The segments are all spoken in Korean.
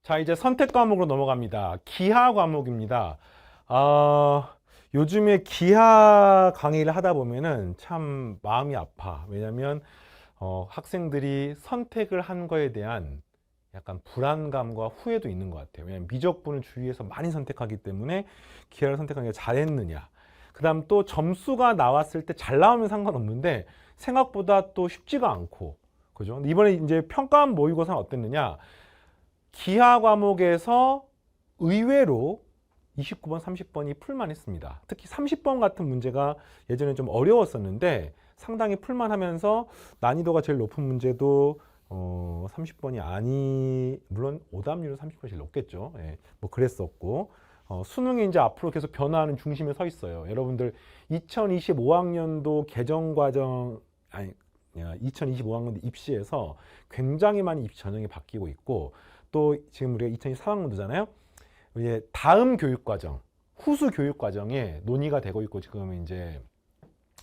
자, 이제 선택 과목으로 넘어갑니다. 기하 과목입니다. 요즘에 기하 강의를 하다 보면은 참 마음이 아파. 왜냐면 학생들이 선택을 한 거에 대한 약간 불안감과 후회도 있는 것 같아요. 왜냐면 미적분을 주위에서 많이 선택하기 때문에 기하를 선택하기가 잘했느냐. 그 다음 또 점수가 나왔을 때 잘 나오면 상관없는데 생각보다 또 쉽지가 않고. 그죠? 근데 이번에 이제 평가원 모의고사는 어땠느냐. 기하 과목에서 의외로 29번, 30번이 풀만 했습니다. 특히 30번 같은 문제가 예전에 좀 어려웠었는데 상당히 풀만 하면서 난이도가 제일 높은 문제도 30번이 물론 오답률은 30번이 제일 높겠죠. 예, 뭐 그랬었고 수능이 이제 앞으로 계속 변화하는 중심에 서 있어요. 여러분들 2025학년도 개정 과정 2025학년도 입시에서 굉장히 많이 입시 전형이 바뀌고 있고 또 지금 우리가 2024학년도잖아요. 이제 다음 교육 과정, 후수 교육 과정에 논의가 되고 있고 지금 이제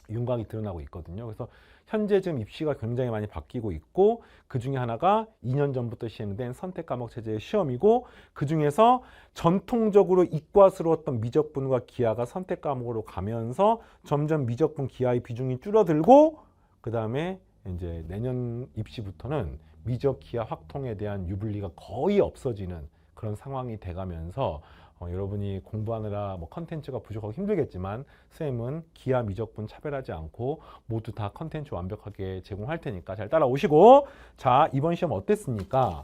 윤곽이 드러나고 있거든요. 그래서 현재 지금 입시가 굉장히 많이 바뀌고 있고 그 중에 하나가 2년 전부터 시행된 선택 과목 체제의 시험이고 그 중에서 전통적으로 이과스러웠던 미적분과 기하가 선택 과목으로 가면서 점점 미적분 기하의 비중이 줄어들고 그 다음에 이제 내년 입시부터는 미적 기하 확통에 대한 유불리가 거의 없어지는 그런 상황이 돼가면서 여러분이 공부하느라 뭐 컨텐츠가 부족하고 힘들겠지만 선생님은 기하 미적분 차별하지 않고 모두 다 컨텐츠 완벽하게 제공할 테니까 잘 따라오시고 자 이번 시험 어땠습니까?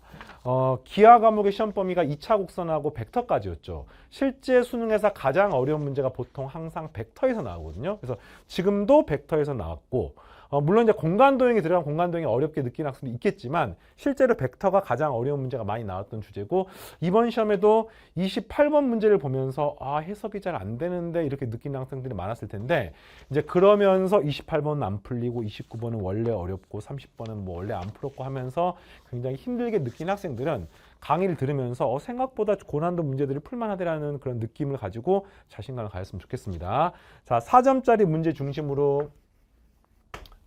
기하 과목의 시험 범위가 2차 곡선하고 벡터까지였죠. 실제 수능에서 가장 어려운 문제가 보통 항상 벡터에서 나오거든요. 그래서 지금도 벡터에서 나왔고 물론 이제 공간 도형이 들어간 공간 도형이 어렵게 느끼는 학생도 있겠지만 실제로 벡터가 가장 어려운 문제가 많이 나왔던 주제고 이번 시험에도 28번 문제를 보면서 해석이 잘 안 되는데 이렇게 느끼는 학생들이 많았을 텐데 이제 그러면서 28번은 안 풀리고 29번은 원래 어렵고 30번은 뭐 원래 안 풀었고 하면서 굉장히 힘들게 느낀 학생들은 강의를 들으면서 생각보다 고난도 문제들이 풀만하다라는 그런 느낌을 가지고 자신감을 가졌으면 좋겠습니다. 자, 4점짜리 문제 중심으로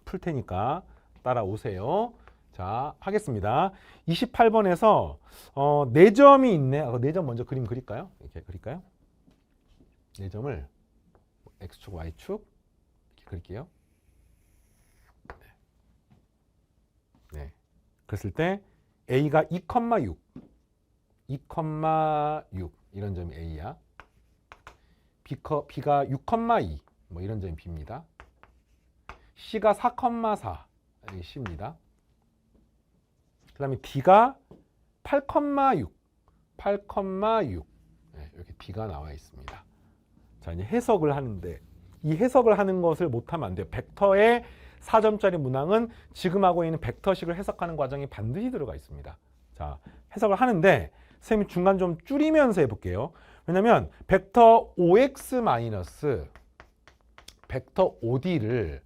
풀 테니까 따라오세요. 자, 하겠습니다. 28번에서 4점이 있네. 4점 먼저 그림 그릴까요? 이렇게 그릴까요? 4점을 X축, Y축 이렇게 그릴게요. 네. 그랬을 때 A가 2,6 2,6 이런 점이 A야. B가 6,2 뭐 이런 점이 B입니다. C가 4,4 이게 C입니다. 그 다음에 D가 8,6 8,6 네, 이렇게 D가 나와 있습니다. 자, 이제 해석을 하는데 이 해석을 하는 것을 못하면 안 돼요. 벡터의 4점짜리 문항은 지금 하고 있는 벡터식을 해석하는 과정이 반드시 들어가 있습니다. 자, 해석을 하는데 선생님이 중간 좀 줄이면서 해볼게요. 왜냐면 벡터 5x 마이너스 벡터 5d를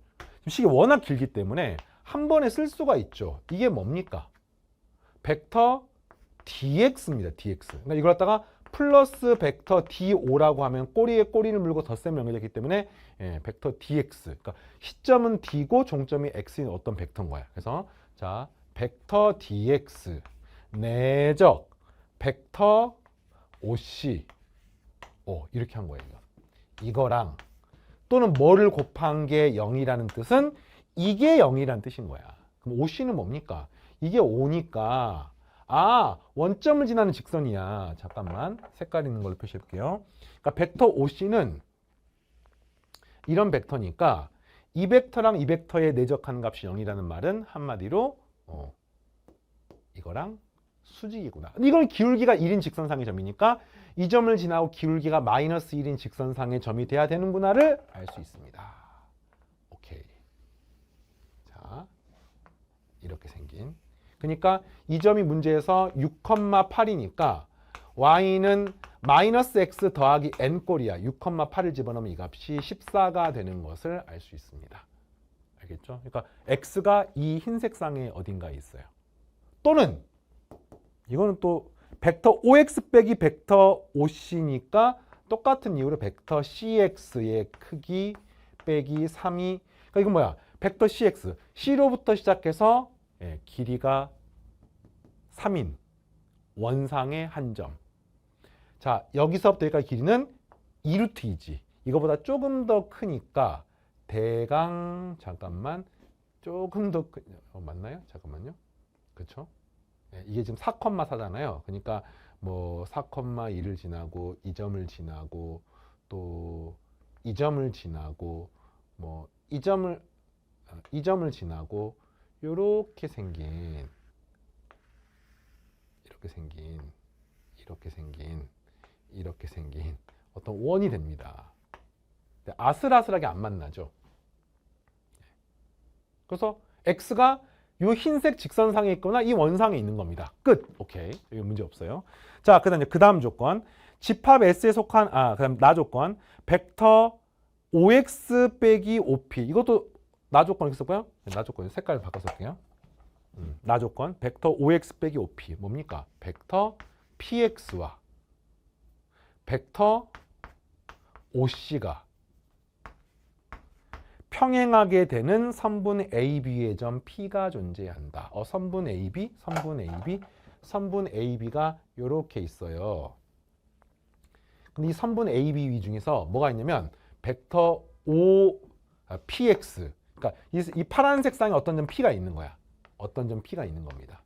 식이 워낙 길기 때문에 한 번에 쓸 수가 있죠. 이게 뭡니까? 벡터 dx입니다. dx. 그러니까 이걸 갖다가 플러스 벡터 d5라고 하면 꼬리에 꼬리를 물고 덧셈을 연결했기 때문에 벡터 dx. 그러니까 시점은 d고 종점이 x인 어떤 벡터인 거야. 그래서 자, 벡터 dx 내적 벡터 5c 이렇게 한 거예요. 이거랑 또는 뭐를 곱한 게 0이라는 뜻은 이게 0이라는 뜻인 거야. 그럼 5c는 뭡니까? 이게 5니까 원점을 지나는 직선이야. 잠깐만 색깔 있는 걸로 표시해볼게요. 그러니까 벡터 5c는 이런 벡터니까 이 벡터랑 이 벡터의 내적하는 값이 0이라는 말은 한마디로 이거랑 수직이구나. 이건 기울기가 1인 직선상의 점이니까 이 점을 지나고 기울기가 마이너스 1인 직선상의 점이 돼야 되는구나를 알 수 있습니다. 오케이. 자, 이렇게 생긴. 그러니까 이 점이 문제에서 6,8이니까 y는 마이너스 x 더하기 n꼴이야. 6,8을 집어넣으면 이 값이 14가 되는 것을 알 수 있습니다. 알겠죠? 그러니까 x가 이 흰색 상에 어딘가에 있어요. 또는 이거는 또 벡터 5x 빼기 벡터 5c니까 똑같은 이유로 벡터 cx의 크기 빼기 3이 그러니까 이건 뭐야? 벡터 cx, c로부터 시작해서 길이가 3인 원상의 한 점. 자, 여기서부터 여기까지 길이는 2루트이지. 이거보다 조금 더 크니까 대강 잠깐만 조금 더 맞나요? 잠깐만요. 그렇죠? 네, 이게 지금 4,4잖아요. 그러니까 뭐 4,2를 지나고 이 점을 지나고 또 이 점을 지나고 뭐 이 점을 지나고 요렇게 생긴 이렇게 생긴 어떤 원이 됩니다. 아슬아슬하게 안 만나죠. 그래서 x가 요 흰색 직선상에 있거나 이 원상에 있는 겁니다. 끝. 오케이. 여기 문제 없어요. 자, 그다음에 그다음 조건. 집합 S에 속한 그다음 나 조건. 벡터 5x 빼기 5p. 이것도 나 조건 이렇게 썼고요. 나 조건 색깔 바꿔서 쓸게요. 나 조건 벡터 5x 빼기 5p. 뭡니까? 벡터 px와 벡터 5c가 평행하게 되는 선분 AB의 점 P가 존재한다. 선분 AB가 이렇게 있어요. 근데 이 선분 AB 중에서 뭐가 있냐면 벡터 PX. 그러니까 이 파란색 쌍에 어떤 점 P가 있는 거야. 어떤 점 P가 있는 겁니다.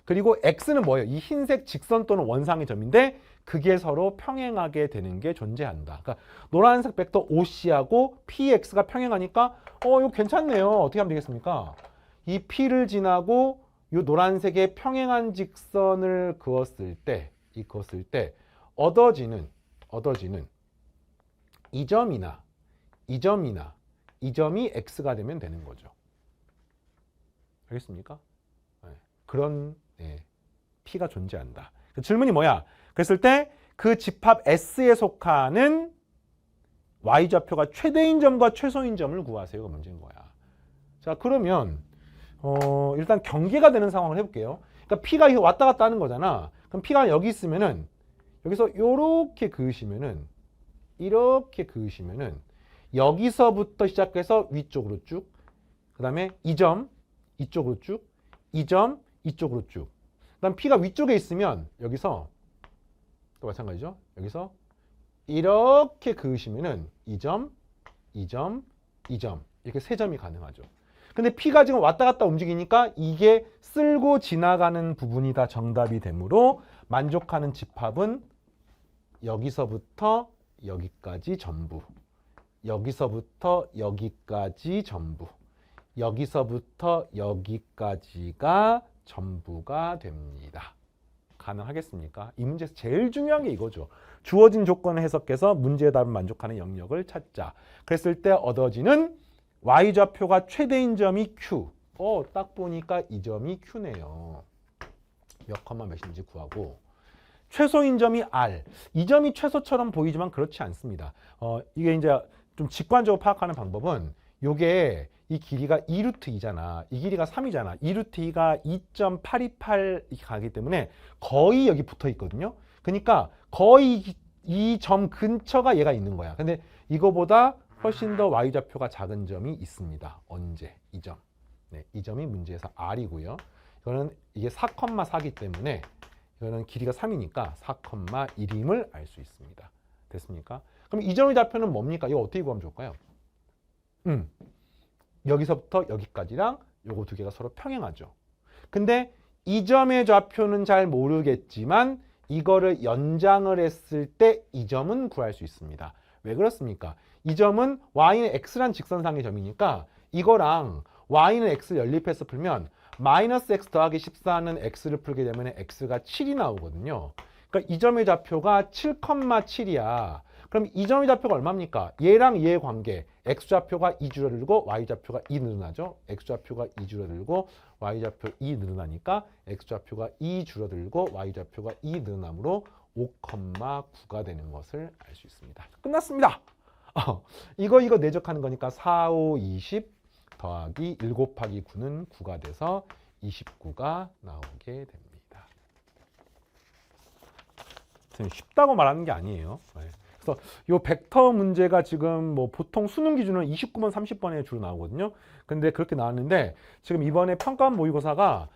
그리고 X는 뭐예요? 이 흰색 직선 또는 원상의 점인데 그게 서로 평행하게 되는 게 존재한다. 그러니까 노란색 벡터 OC하고 PX가 평행하니까 이거 괜찮네요. 어떻게 하면 되겠습니까? 이 P를 지나고 이 노란색의 평행한 직선을 그었을 때 얻어지는 이 점이나 이 점이 X가 되면 되는 거죠. 알겠습니까? 네. 그런 P가 존재한다. 그 질문이 뭐야? 그랬을 때 그 집합 S에 속하는 Y좌표가 최대인 점과 최소인 점을 구하세요가 문제인 거야. 자, 그러면 일단 경계가 되는 상황을 해볼게요. 그러니까 P가 왔다 갔다 하는 거잖아. 그럼 P가 여기 있으면은 여기서 이렇게 그으시면은 여기서부터 시작해서 위쪽으로 쭉, 그 다음에 이 점 이쪽으로 쭉, 이 점 이쪽으로 쭉. 그다음 P가 위쪽에 있으면 여기서 또 마찬가지죠. 여기서 이렇게 그으시면은 이 점 이렇게 세 점이 가능하죠. 근데 P가 지금 왔다 갔다 움직이니까 이게 쓸고 지나가는 부분이 다 정답이 되므로 만족하는 집합은 여기서부터 여기까지 전부, 여기서부터 여기까지 전부, 여기서부터 여기까지가 전부가 됩니다. 가능하겠습니까? 이 문제에서 제일 중요한 게 이거죠. 주어진 조건을 해석해서 문제의 답을 만족하는 영역을 찾자. 그랬을 때 얻어지는 Y좌표가 최대인 점이 Q. 딱 보니까 이 점이 Q네요. 몇 컴마 몇인지 구하고. 최소인 점이 R. 이 점이 최소처럼 보이지만 그렇지 않습니다. 이게 이제 좀 직관적으로 파악하는 방법은 요게 이 길이가 2루트 2잖아. 이 길이가 3이잖아. 2루트 2가 2.828 가기 때문에 거의 여기 붙어 있거든요. 그러니까 거의 이 점 근처가 얘가 있는 거야. 근데 이거보다 훨씬 더 Y좌표가 작은 점이 있습니다. 언제? 이 점. 네, 이 점이 문제에서 R이고요. 이거는 이게 4,4기 때문에 이거는 길이가 3이니까 4,1임을 알 수 있습니다. 됐습니까? 그럼 이 점의 좌표는 뭡니까? 이거 어떻게 구하면 좋을까요? 여기서부터 여기까지랑 요거 두 개가 서로 평행하죠. 근데 이 점의 좌표는 잘 모르겠지만 이거를 연장을 했을 때 이 점은 구할 수 있습니다. 왜 그렇습니까? 이 점은 y는 x란 직선상의 점이니까 이거랑 y는 x를 연립해서 풀면 마이너스 x 더하기 14는 x를 풀게 되면 x가 7이 나오거든요. 그러니까 이 점의 좌표가 7,7이야. 그럼 이 점의 좌표가 얼마입니까? 얘랑 얘의 관계. x좌표가 2 줄어들고 y좌표가 2 늘어나죠. x좌표가 2 줄어들고 y좌표 2 늘어나니까 x좌표가 2 줄어들고 y좌표가 2 늘어나므로 5,9가 되는 것을 알 수 있습니다. 끝났습니다. 이거 내적하는 거니까 4, 5, 20 더하기 1 곱하기 9는 9가 돼서 29가 나오게 됩니다. 쉽다고 말하는 게 아니에요. 그래서 이 벡터 문제가 지금 뭐 보통 수능 기준으로 29번, 30번에 주로 나오거든요. 근데 그렇게 나왔는데 지금 이번에 평가원 모의고사가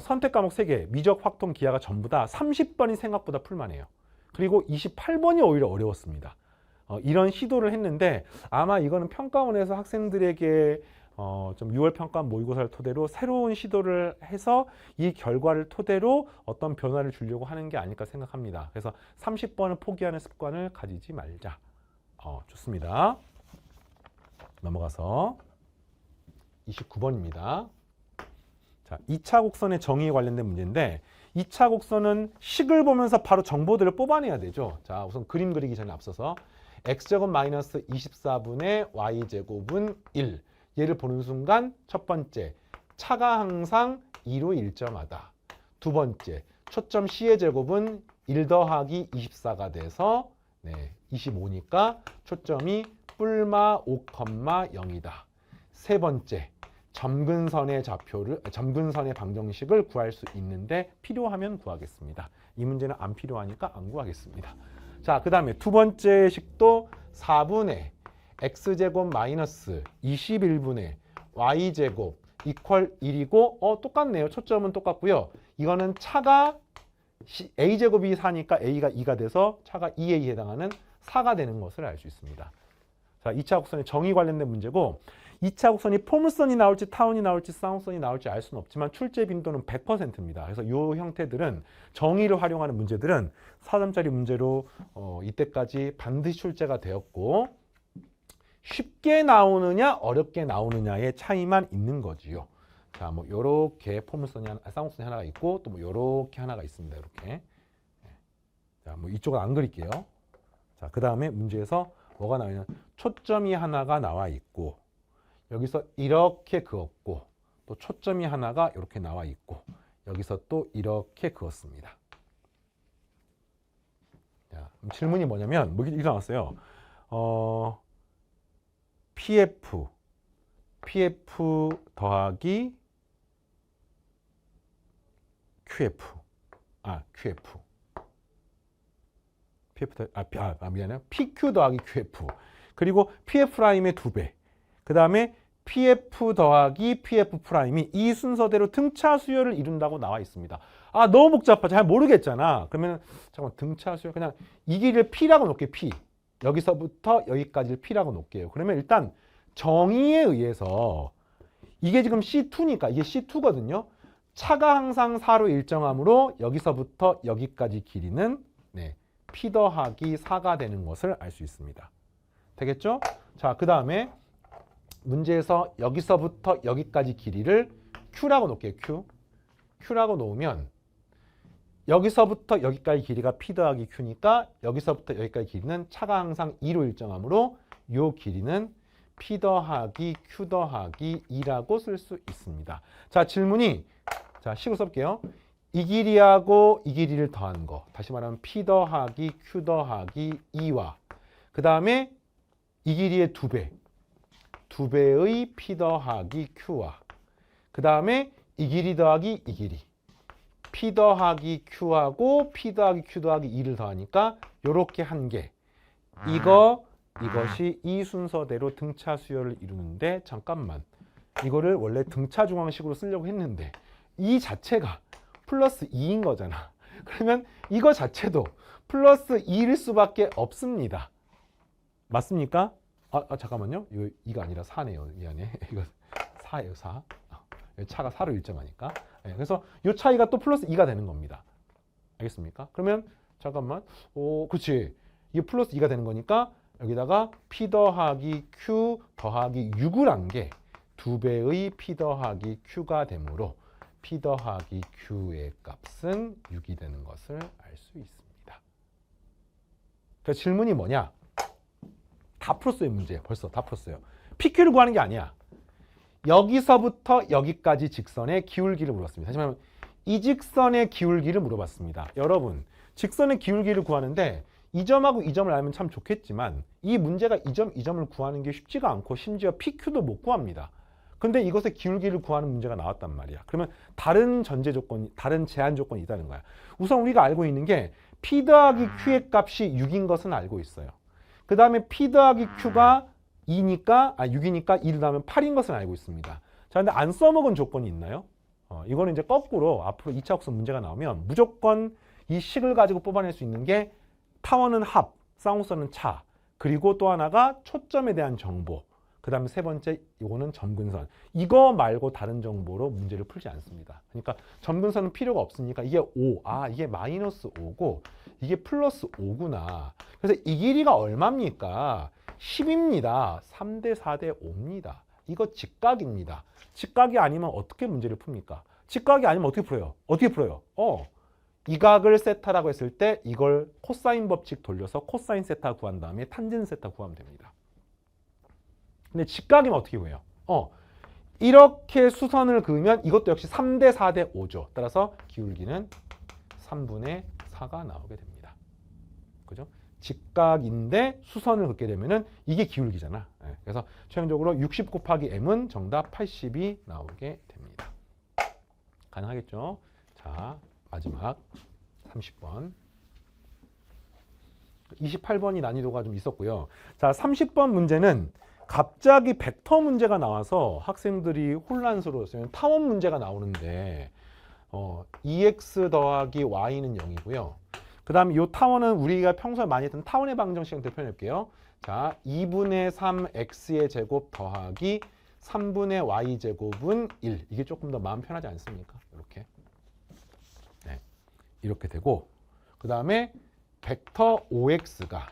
선택 과목 3개, 미적, 확통, 기하가 전부 다 30번이 생각보다 풀만해요. 그리고 28번이 오히려 어려웠습니다. 이런 시도를 했는데 아마 이거는 평가원에서 학생들에게 좀 6월 평가 모의고사를 토대로 새로운 시도를 해서 이 결과를 토대로 어떤 변화를 주려고 하는 게 아닐까 생각합니다. 그래서 30번을 포기하는 습관을 가지지 말자. 좋습니다. 넘어가서 29번입니다. 자, 2차 곡선의 정의에 관련된 문제인데 2차 곡선은 식을 보면서 바로 정보들을 뽑아내야 되죠. 자, 우선 그림 그리기 전에 앞서서 x제곱 마이너스 24분의 y제곱은 1. 얘를 보는 순간 첫 번째, 차가 항상 2로 일정하다. 두 번째, 초점 c의 제곱은 1 더하기 24가 돼서 25니까 초점이 뿔마 5,0이다. 세 번째, 점근선의 방정식을 구할 수 있는데 필요하면 구하겠습니다. 이 문제는 안 필요하니까 안 구하겠습니다. 자, 그 다음에 두 번째 식도 4분의 x제곱 마이너스 21분의 y제곱 이퀄 1이고 똑같네요. 초점은 똑같고요. 이거는 차가 a제곱이 4니까 a가 2가 돼서 차가 2a에 해당하는 4가 되는 것을 알 수 있습니다. 자, 2차 곡선의 정의 관련된 문제고 2차 곡선이 포물선이 나올지 타원이 나올지 쌍곡선이 나올지 알 수는 없지만 출제 빈도는 100%입니다. 그래서 이 형태들은 정의를 활용하는 문제들은 4점짜리 문제로 이때까지 반드시 출제가 되었고 쉽게 나오느냐 어렵게 나오느냐의 차이만 있는 거지요. 자, 뭐 요렇게 포물선이 쌍곡선이 하나가 있고 또 뭐 요렇게 하나가 있습니다. 이렇게. 자, 뭐 이쪽은 안 그릴게요. 자, 그 다음에 문제에서 뭐가 나오냐면 초점이 하나가 나와 있고 여기서 이렇게 그었고 또 초점이 하나가 이렇게 나와 있고 여기서 또 이렇게 그었습니다. 자, 질문이 뭐냐면 뭐 이렇게 나왔어요. PF 더하기 QF 미안해요. PQ 더하기 QF 그리고 PF'의 2배 그 다음에 PF 더하기 PF 프라임이 이 순서대로 등차 수열을 이룬다고 나와 있습니다. 아, 너무 복잡하지. 잘 모르겠잖아. 그러면 잠깐만 등차 수열 그냥 이 길이를 P라고 놓을게요. P. 여기서부터 여기까지를 P라고 놓을게요. 그러면 일단 정의에 의해서 이게 지금 C2니까 이게 C2거든요. 차가 항상 4로 일정하므로 여기서부터 여기까지 길이는 P 더하기 4가 되는 것을 알 수 있습니다. 되겠죠? 자, 그 다음에 문제에서 여기서부터 여기까지 길이를 Q라고 놓을게요. Q라고 놓으면 여기서부터 여기까지 길이가 P 더하기 Q니까 여기서부터 여기까지 길이는 차가 항상 2로 일정하므로 이 길이는 P 더하기 Q 더하기 2라고 쓸 수 있습니다. 자, 질문이 자, 식으로 써볼게요. 이 길이하고 이 길이를 더한 거 다시 말하면 P 더하기 Q 더하기 2와 그 다음에 이 길이의 2배의 P 더하기 Q와 그 다음에 이 길이 더하기 이 길이 P 더하기 Q하고 P 더하기 Q 더하기 2를 더하니까 요렇게 한 개 이것이 이 순서대로 등차 수열을 이루는데 잠깐만 이거를 원래 등차 중앙식으로 쓰려고 했는데 이 자체가 플러스 2인 거잖아. 그러면 이거 자체도 플러스 2일 수밖에 없습니다. 맞습니까? 잠깐만요. 이거 2가 아니라 4네요. 미안해. 이거 4예요. 4. 차가 4로 일정하니까. 그래서 이 차이가 또 플러스 2가 되는 겁니다. 알겠습니까? 그러면 잠깐만. 그렇지. 이게 플러스 2가 되는 거니까 여기다가 P 더하기 Q 더하기 6을 한 게 2배의 P 더하기 Q가 되므로 P 더하기 Q의 값은 6이 되는 것을 알 수 있습니다. 그러니까 질문이 뭐냐? 다 풀었어요. 문제. 벌써 다 풀었어요. PQ를 구하는 게 아니야. 여기서부터 여기까지 직선의 기울기를 물어봤습니다. 다시 말하면 이 직선의 기울기를 물어봤습니다. 여러분, 직선의 기울기를 구하는데 이 점하고 이 점을 알면 참 좋겠지만 이 문제가 이 점, 이 점을 구하는 게 쉽지가 않고 심지어 PQ도 못 구합니다. 근데 이것의 기울기를 구하는 문제가 나왔단 말이야. 그러면 다른 전제 조건이, 다른 제한 조건이 있다는 거야. 우선 우리가 알고 있는 게 P 더하기 Q의 값이 6인 것은 알고 있어요. 그 다음에 P 더하기 Q가 6이니까 2를 더하면 8인 것은 알고 있습니다. 자, 근데 안 써먹은 조건이 있나요? 이거는 이제 거꾸로 앞으로 2차 확수 문제가 나오면 무조건 이 식을 가지고 뽑아낼 수 있는 게 타원은 합, 쌍호선은 차, 그리고 또 하나가 초점에 대한 정보, 그 다음에 세 번째 이거는 점근선. 이거 말고 다른 정보로 문제를 풀지 않습니다. 그러니까 점근선은 필요가 없으니까 이게 5, 이게 마이너스 5고 이게 플러스 5구나. 그래서 이 길이가 얼마입니까? 10입니다. 3대 4대 5입니다. 이거 직각입니다. 직각이 아니면 어떻게 문제를 풉니까? 직각이 아니면 어떻게 풀어요? 어떻게 풀어요? 이 각을 세타라고 했을 때 이걸 코사인 법칙 돌려서 코사인 세타 구한 다음에 탄젠 세타 구하면 됩니다. 근데 직각이면 어떻게 구해요? 이렇게 수선을 그으면 이것도 역시 3대 4대 5죠. 따라서 기울기는 3분의 4가 나오게 됩니다. 그죠? 직각인데 수선을 긋게 되면은 이게 기울기잖아. 그래서 최종적으로 60 곱하기 m은 정답 80이 나오게 됩니다. 가능하겠죠? 자, 마지막 30번. 28번이 난이도가 좀 있었고요. 자, 30번 문제는 갑자기 벡터 문제가 나와서 학생들이 혼란스러웠어요. 타원 문제가 나오는데 2x 더하기 y는 0이고요. 그 다음에 이 타원은 우리가 평소에 많이 했던 타원의 방정식을 표현해볼게요. 자, 2분의 3x의 제곱 더하기 3분의 y제곱은 1. 이게 조금 더 마음 편하지 않습니까? 이렇게. 네, 이렇게 되고, 그 다음에 벡터 5x가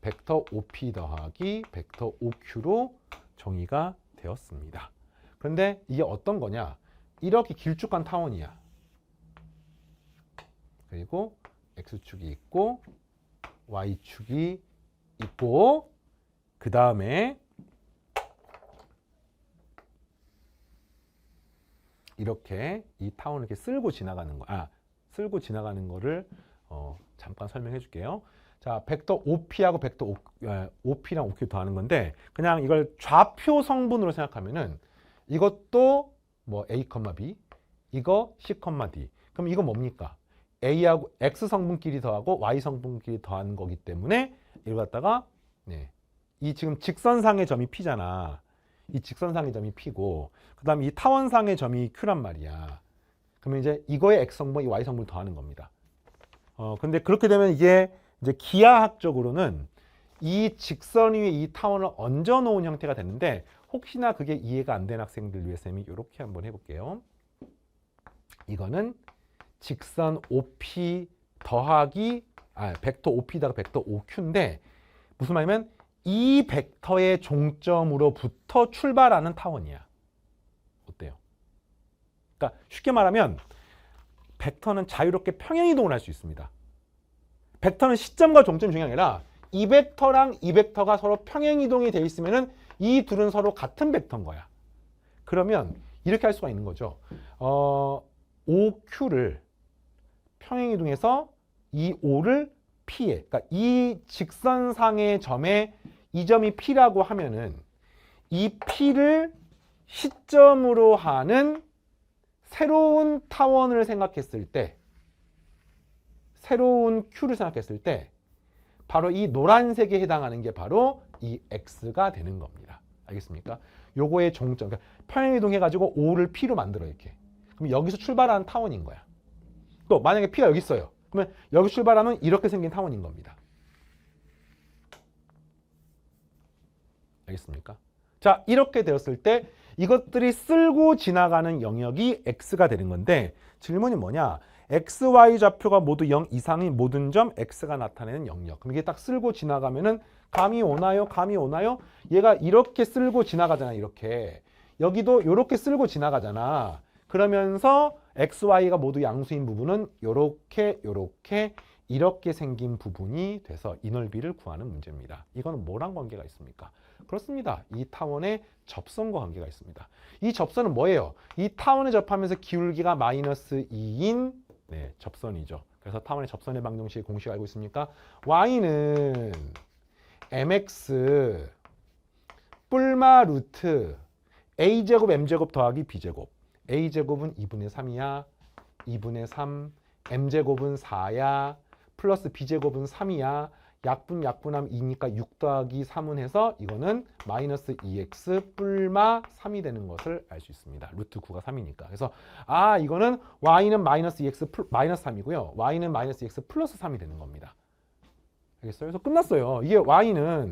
벡터 5p 더하기 벡터 5q로 정의가 되었습니다. 그런데 이게 어떤 거냐? 이렇게 길쭉한 타원이야. 그리고 x축이 있고 y축이 있고 그 다음에 이렇게 이 타원을 이렇게 쓸고 지나가는 거, 쓸고 지나가는 거를 잠깐 설명해 줄게요. 자, 벡터 OP하고 벡터 OP랑 OQ 더하는 건데 그냥 이걸 좌표 성분으로 생각하면은 이것도 뭐 A, B, 이거 C, D. 그럼 이거 뭡니까? A하고 X 성분끼리 더하고 Y 성분끼리 더하는 거기 때문에 이걸 갖다가 이 지금 직선상의 점이 P잖아. 이 직선상의 점이 P고 그 다음에 이 타원상의 점이 Q란 말이야. 그러면 이제 이거의 X 성분, 이 Y 성분을 더하는 겁니다. 근데 그렇게 되면 이게 이제 기하학적으로는 이 직선 위에 이 타원을 얹어 놓은 형태가 되는데 혹시나 그게 이해가 안 되는 학생들 위해 쌤이 이렇게 한번 해볼게요. 이거는 직선 OP 더하기 벡터 OP다가 벡터 OQ인데 무슨 말이냐면 이 벡터의 종점으로부터 출발하는 타원이야. 어때요? 그러니까 쉽게 말하면 벡터는 자유롭게 평행이동을 할 수 있습니다. 벡터는 시점과 종점이 중요한 게 아니라 이 벡터랑 이 벡터가 서로 평행이동이 돼 있으면은 이 둘은 서로 같은 벡터인 거야. 그러면 이렇게 할 수가 있는 거죠. OQ를 평행이동해서 이 O를 P에, 그러니까 이 직선상의 점에 이 점이 P라고 하면은 이 P를 시점으로 하는 새로운 타원을 생각했을 때, 새로운 Q를 생각했을 때 바로 이 노란색에 해당하는 게 바로 이 X가 되는 겁니다. 알겠습니까? 요거의 종점, 그러니까 평행이동해가지고 O를 P로 만들어 이렇게. 그럼 여기서 출발하는 타원인 거야. 또 만약에 P가 여기 있어요. 그러면 여기 출발하면 이렇게 생긴 타원인 겁니다. 알겠습니까? 자, 이렇게 되었을 때 이것들이 쓸고 지나가는 영역이 X가 되는 건데 질문이 뭐냐? X, Y 좌표가 모두 0 이상인 모든 점 X가 나타내는 영역. 그럼 이게 딱 쓸고 지나가면은 감이 오나요? 감이 오나요? 얘가 이렇게 쓸고 지나가잖아. 이렇게. 여기도 이렇게 쓸고 지나가잖아. 그러면서 X, Y가 모두 양수인 부분은 이렇게 생긴 부분이 돼서 이 넓이를 구하는 문제입니다. 이거는 뭐랑 관계가 있습니까? 그렇습니다. 이 타원의 접선과 관계가 있습니다. 이 접선은 뭐예요? 이 타원에 접하면서 기울기가 마이너스 2인 접선이죠. 그래서 타원의 접선의 방정식 공식 알고 있습니까? y는 mx 뿔마 루트 a제곱 m제곱 더하기 b제곱. a제곱은 2분의 3이야. 2분의 3. m제곱은 4야. 플러스 b제곱은 3이야. 약분하면 2니까 6 더하기 3은 해서 이거는 마이너스 2x 뿔마 3이 되는 것을 알 수 있습니다. 루트 9가 3이니까. 그래서 이거는 y는 마이너스 2x 마이너스 3이고요. y는 마이너스 2x 플러스 3이 되는 겁니다. 알겠어요? 그래서 끝났어요. 이게 y는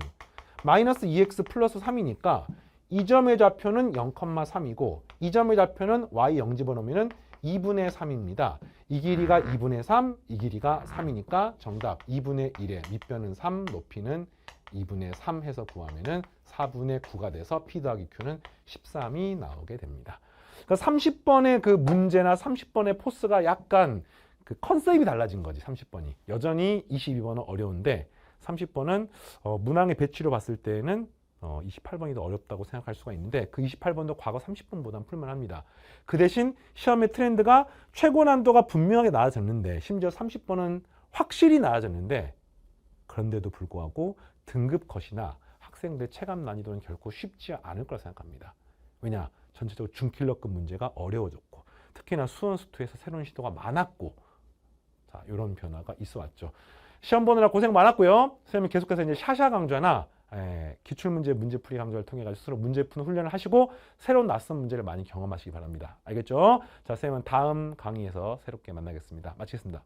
마이너스 2x 플러스 3이니까 이 점의 좌표는 0,3이고 이 점의 좌표는 y 0 집어넣으면 2분의 3입니다. 이 길이가 2분의 3, 이 길이가 3이니까 정답 2분의 1에 밑변은 3, 높이는 2분의 3 해서 구하면은 4분의 9가 돼서 P 더하기 Q는 13이 나오게 됩니다. 그러니까 30번의 그 문제나 30번의 포스가 약간 그 컨셉이 달라진 거지. 30번이. 여전히 22번은 어려운데 30번은 문항의 배치로 봤을 때는 28번이 더 어렵다고 생각할 수가 있는데 그 28번도 과거 30번보다는 풀만합니다. 그 대신 시험의 트렌드가 최고 난도가 분명하게 낮아졌는데 심지어 30번은 확실히 낮아졌는데 그런데도 불구하고 등급 컷이나 학생들의 체감 난이도는 결코 쉽지 않을 거라 생각합니다. 왜냐? 전체적으로 중킬러급 문제가 어려워졌고 특히나 수원 수투에서 새로운 시도가 많았고 자, 이런 변화가 있어 왔죠. 시험 보느라 고생 많았고요. 선생님이 계속해서 이제 샤샤 강좌나 기출문제 문제풀이 강좌를 통해 가지고 스스로 문제 푸는 훈련을 하시고 새로운 낯선 문제를 많이 경험하시기 바랍니다. 알겠죠? 자, 선생님은 다음 강의에서 새롭게 만나겠습니다. 마치겠습니다.